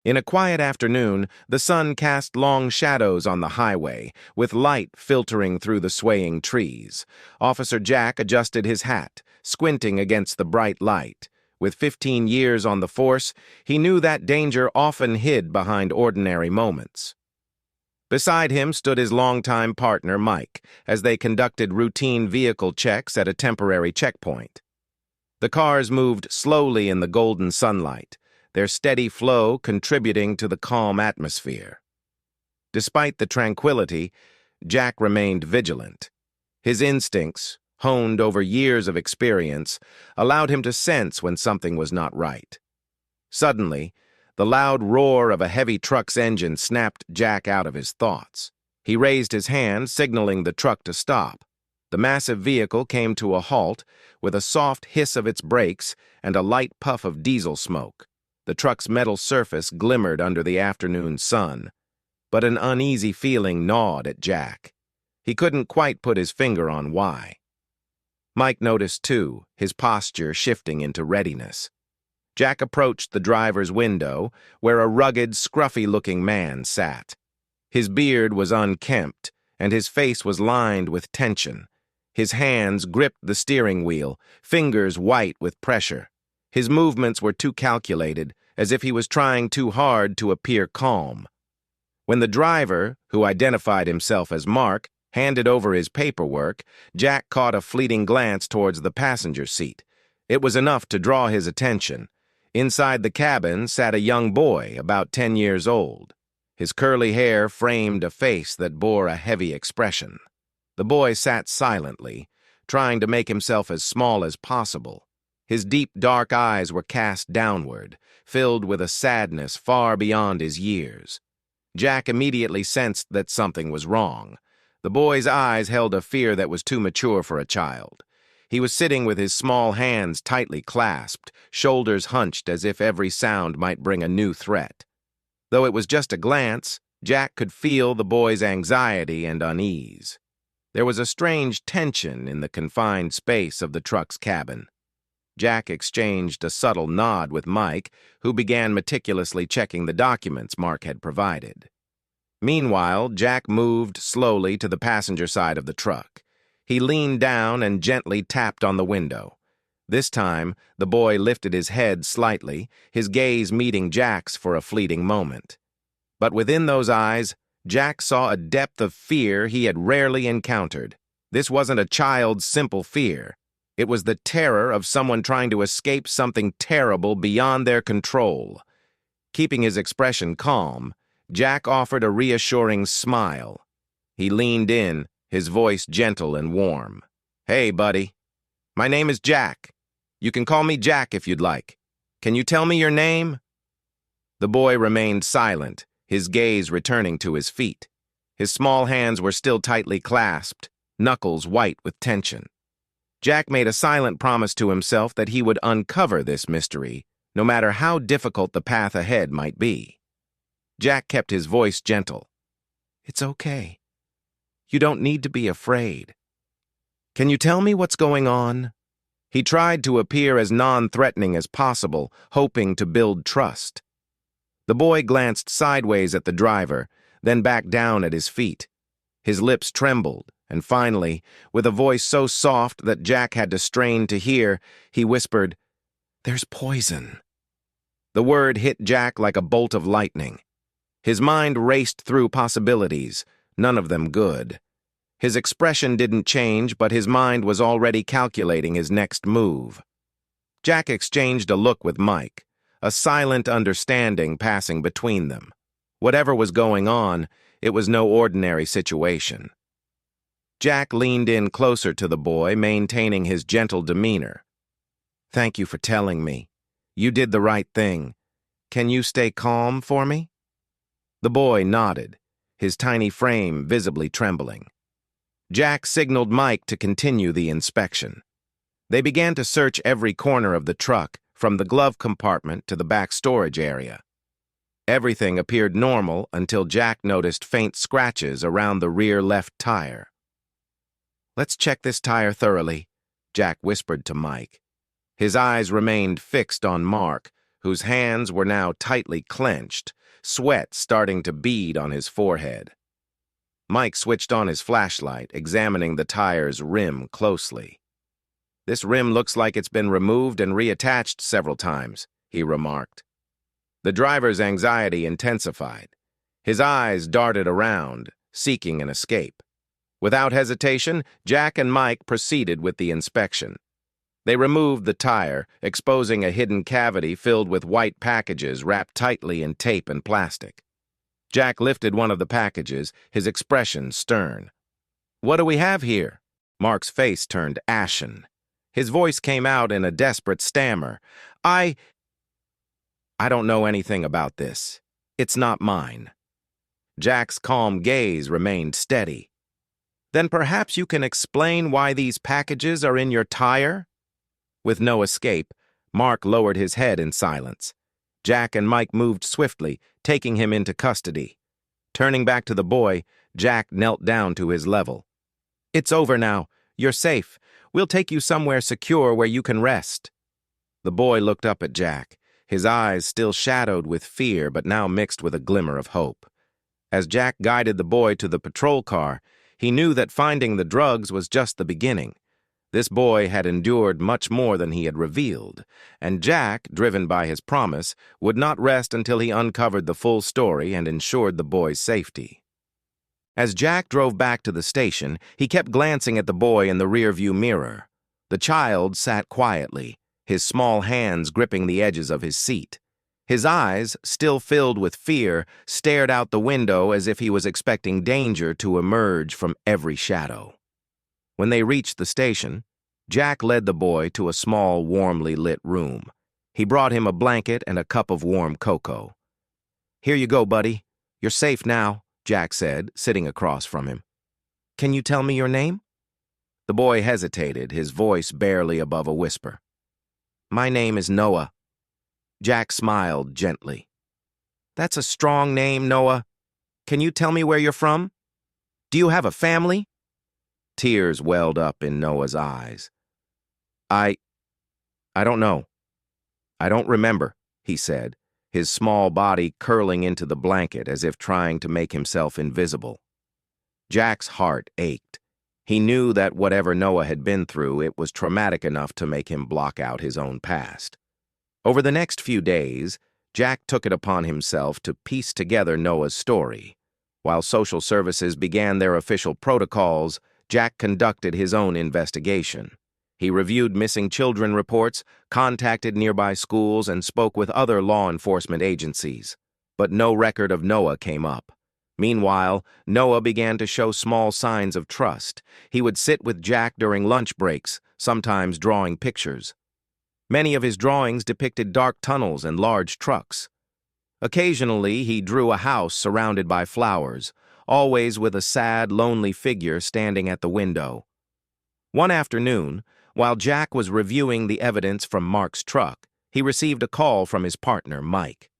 In a quiet afternoon, the sun cast long shadows on the highway, with light filtering through the swaying trees. Officer Jack adjusted his hat, squinting against the bright light. With 15 years on the force, he knew that danger often hid behind ordinary moments. Beside him stood his longtime partner, Mike, as they conducted routine vehicle checks at a temporary checkpoint. The cars moved slowly in the golden sunlight, their steady flow contributing to the calm atmosphere. Despite the tranquility, Jack remained vigilant. His instincts, honed over years of experience, allowed him to sense when something was not right. Suddenly, the loud roar of a heavy truck's engine snapped Jack out of his thoughts. He raised his hand, signaling the truck to stop. The massive vehicle came to a halt, with a soft hiss of its brakes and a light puff of diesel smoke. The truck's metal surface glimmered under the afternoon sun, but an uneasy feeling gnawed at Jack. He couldn't quite put his finger on why. Mike noticed, too, his posture shifting into readiness. Jack approached the driver's window, where a rugged, scruffy-looking man sat. His beard was unkempt, and his face was lined with tension. His hands gripped the steering wheel, fingers white with pressure. His movements were too calculated, as if he was trying too hard to appear calm. When the driver, who identified himself as Mark, handed over his paperwork, Jack caught a fleeting glance towards the passenger seat. It was enough to draw his attention. Inside the cabin sat a young boy, about 10 years old. His curly hair framed a face that bore a heavy expression. The boy sat silently, trying to make himself as small as possible. His deep, dark eyes were cast downward, filled with a sadness far beyond his years. Jack immediately sensed that something was wrong. The boy's eyes held a fear that was too mature for a child. He was sitting with his small hands tightly clasped, shoulders hunched as if every sound might bring a new threat. Though it was just a glance, Jack could feel the boy's anxiety and unease. There was a strange tension in the confined space of the truck's cabin. Jack exchanged a subtle nod with Mike, who began meticulously checking the documents Mark had provided. Meanwhile, Jack moved slowly to the passenger side of the truck. He leaned down and gently tapped on the window. This time, the boy lifted his head slightly, his gaze meeting Jack's for a fleeting moment. But within those eyes, Jack saw a depth of fear he had rarely encountered. This wasn't a child's simple fear. It was the terror of someone trying to escape something terrible beyond their control. Keeping his expression calm, Jack offered a reassuring smile. He leaned in, his voice gentle and warm. "Hey, buddy. My name is Jack. You can call me Jack if you'd like. Can you tell me your name?" The boy remained silent, his gaze returning to his feet. His small hands were still tightly clasped, knuckles white with tension. Jack made a silent promise to himself that he would uncover this mystery, no matter how difficult the path ahead might be. Jack kept his voice gentle. "It's okay. You don't need to be afraid. Can you tell me what's going on?" He tried to appear as non-threatening as possible, hoping to build trust. The boy glanced sideways at the driver, then back down at his feet. His lips trembled, and finally, with a voice so soft that Jack had to strain to hear, he whispered, "There's poison." The word hit Jack like a bolt of lightning. His mind raced through possibilities, none of them good. His expression didn't change, but his mind was already calculating his next move. Jack exchanged a look with Mike, a silent understanding passing between them. Whatever was going on, it was no ordinary situation. Jack leaned in closer to the boy, maintaining his gentle demeanor. "Thank you for telling me. You did the right thing. Can you stay calm for me?" The boy nodded, his tiny frame visibly trembling. Jack signaled Mike to continue the inspection. They began to search every corner of the truck, from the glove compartment to the back storage area. Everything appeared normal until Jack noticed faint scratches around the rear left tire. "Let's check this tire thoroughly," Jack whispered to Mike. His eyes remained fixed on Mark, whose hands were now tightly clenched, sweat starting to bead on his forehead. Mike switched on his flashlight, examining the tire's rim closely. "This rim looks like it's been removed and reattached several times," he remarked. The driver's anxiety intensified. His eyes darted around, seeking an escape. Without hesitation, Jack and Mike proceeded with the inspection. They removed the tire, exposing a hidden cavity filled with white packages wrapped tightly in tape and plastic. Jack lifted one of the packages, his expression stern. "What do we have here?" Mark's face turned ashen. His voice came out in a desperate stammer. I don't know anything about this. It's not mine." Jack's calm gaze remained steady. "Then perhaps you can explain why these packages are in your tire?" With no escape, Mark lowered his head in silence. Jack and Mike moved swiftly, taking him into custody. Turning back to the boy, Jack knelt down to his level. "It's over now. You're safe. We'll take you somewhere secure where you can rest." The boy looked up at Jack, his eyes still shadowed with fear but now mixed with a glimmer of hope. As Jack guided the boy to the patrol car, he knew that finding the drugs was just the beginning. This boy had endured much more than he had revealed, and Jack, driven by his promise, would not rest until he uncovered the full story and ensured the boy's safety. As Jack drove back to the station, he kept glancing at the boy in the rearview mirror. The child sat quietly, his small hands gripping the edges of his seat. His eyes, still filled with fear, stared out the window as if he was expecting danger to emerge from every shadow. When they reached the station, Jack led the boy to a small, warmly lit room. He brought him a blanket and a cup of warm cocoa. "Here you go, buddy. You're safe now," Jack said, sitting across from him. "Can you tell me your name?" The boy hesitated, his voice barely above a whisper. "My name is Noah." Jack smiled gently. "That's a strong name, Noah. Can you tell me where you're from? Do you have a family?" Tears welled up in Noah's eyes. I don't know. I don't remember," he said, his small body curling into the blanket as if trying to make himself invisible. Jack's heart ached. He knew that whatever Noah had been through, it was traumatic enough to make him block out his own past. Over the next few days, Jack took it upon himself to piece together Noah's story. While social services began their official protocols, Jack conducted his own investigation. He reviewed missing children reports, contacted nearby schools, and spoke with other law enforcement agencies. But no record of Noah came up. Meanwhile, Noah began to show small signs of trust. He would sit with Jack during lunch breaks, sometimes drawing pictures. Many of his drawings depicted dark tunnels and large trucks. Occasionally, he drew a house surrounded by flowers, always with a sad, lonely figure standing at the window. One afternoon, while Jack was reviewing the evidence from Mark's truck, he received a call from his partner, Mike.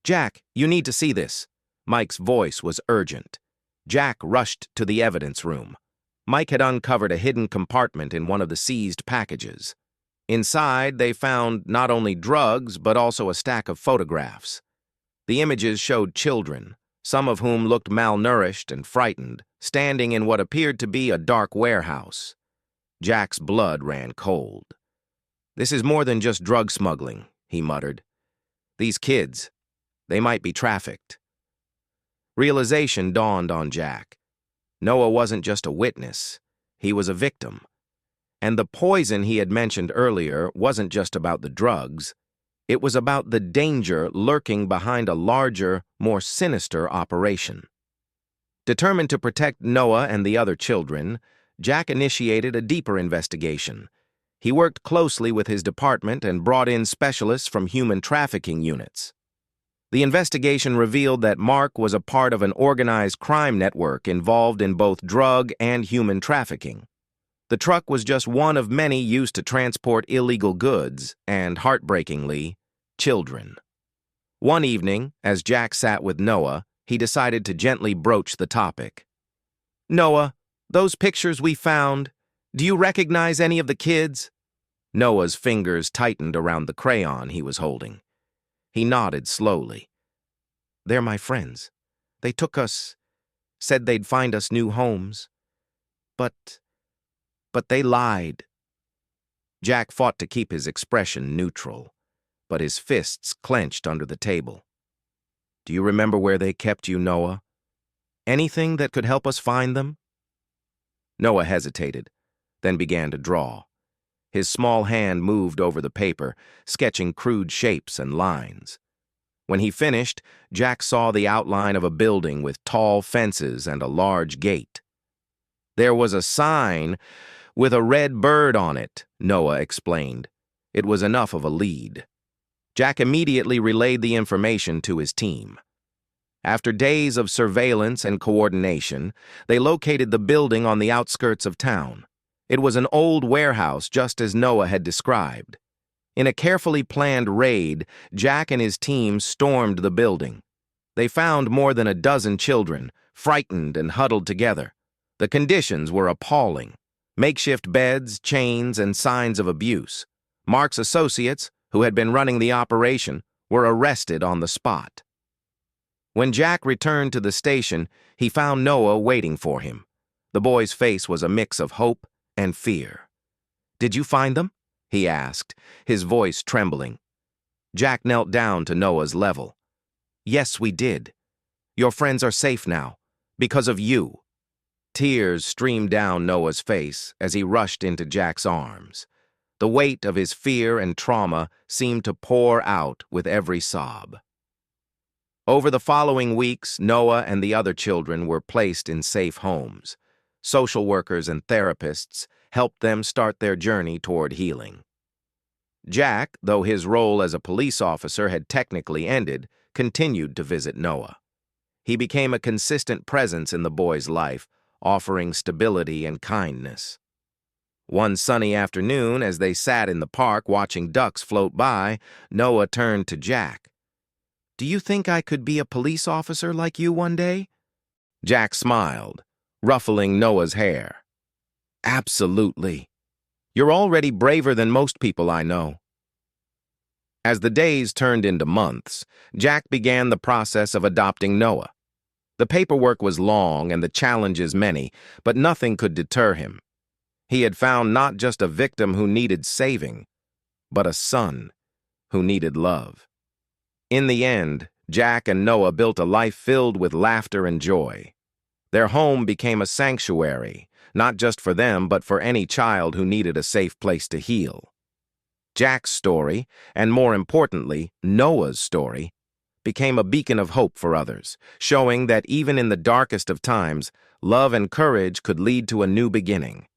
"Jack, you need to see this." Mike's voice was urgent. Jack rushed to the evidence room. Mike had uncovered a hidden compartment in one of the seized packages. Inside, they found not only drugs, but also a stack of photographs. The images showed children, some of whom looked malnourished and frightened, standing in what appeared to be a dark warehouse. Jack's blood ran cold. "This is more than just drug smuggling," he muttered. "These kids, they might be trafficked." Realization dawned on Jack. Noah wasn't just a witness, he was a victim. And the poison he had mentioned earlier wasn't just about the drugs. It was about the danger lurking behind a larger, more sinister operation. Determined to protect Noah and the other children, Jack initiated a deeper investigation. He worked closely with his department and brought in specialists from human trafficking units. The investigation revealed that Mark was a part of an organized crime network involved in both drug and human trafficking. The truck was just one of many used to transport illegal goods and, heartbreakingly, children. One evening, as Jack sat with Noah, he decided to gently broach the topic. "Noah, those pictures we found, do you recognize any of the kids?" Noah's fingers tightened around the crayon he was holding. He nodded slowly. "They're my friends. They took us, said they'd find us new homes. But they lied." Jack fought to keep his expression neutral, but his fists clenched under the table. "Do you remember where they kept you, Noah? Anything that could help us find them?" Noah hesitated, then began to draw. His small hand moved over the paper, sketching crude shapes and lines. When he finished, Jack saw the outline of a building with tall fences and a large gate. "There was a sign with a red bird on it," Noah explained. It was enough of a lead. Jack immediately relayed the information to his team. After days of surveillance and coordination, they located the building on the outskirts of town. It was an old warehouse, just as Noah had described. In a carefully planned raid, Jack and his team stormed the building. They found more than a dozen children, frightened and huddled together. The conditions were appalling. Makeshift beds, chains, and signs of abuse. Mark's associates, who had been running the operation, were arrested on the spot. When Jack returned to the station, he found Noah waiting for him. The boy's face was a mix of hope and fear. "Did you find them?" he asked, his voice trembling. Jack knelt down to Noah's level. "Yes, we did. Your friends are safe now, because of you." Tears streamed down Noah's face as he rushed into Jack's arms. The weight of his fear and trauma seemed to pour out with every sob. Over the following weeks, Noah and the other children were placed in safe homes. Social workers and therapists helped them start their journey toward healing. Jack, though his role as a police officer had technically ended, continued to visit Noah. He became a consistent presence in the boy's life, offering stability and kindness. One sunny afternoon, as they sat in the park watching ducks float by, Noah turned to Jack. "Do you think I could be a police officer like you one day?" Jack smiled, ruffling Noah's hair. "Absolutely. You're already braver than most people I know." As the days turned into months, Jack began the process of adopting Noah. The paperwork was long and the challenges many, but nothing could deter him. He had found not just a victim who needed saving, but a son who needed love. In the end, Jack and Noah built a life filled with laughter and joy. Their home became a sanctuary, not just for them, but for any child who needed a safe place to heal. Jack's story, and more importantly, Noah's story, became a beacon of hope for others, showing that even in the darkest of times, love and courage could lead to a new beginning.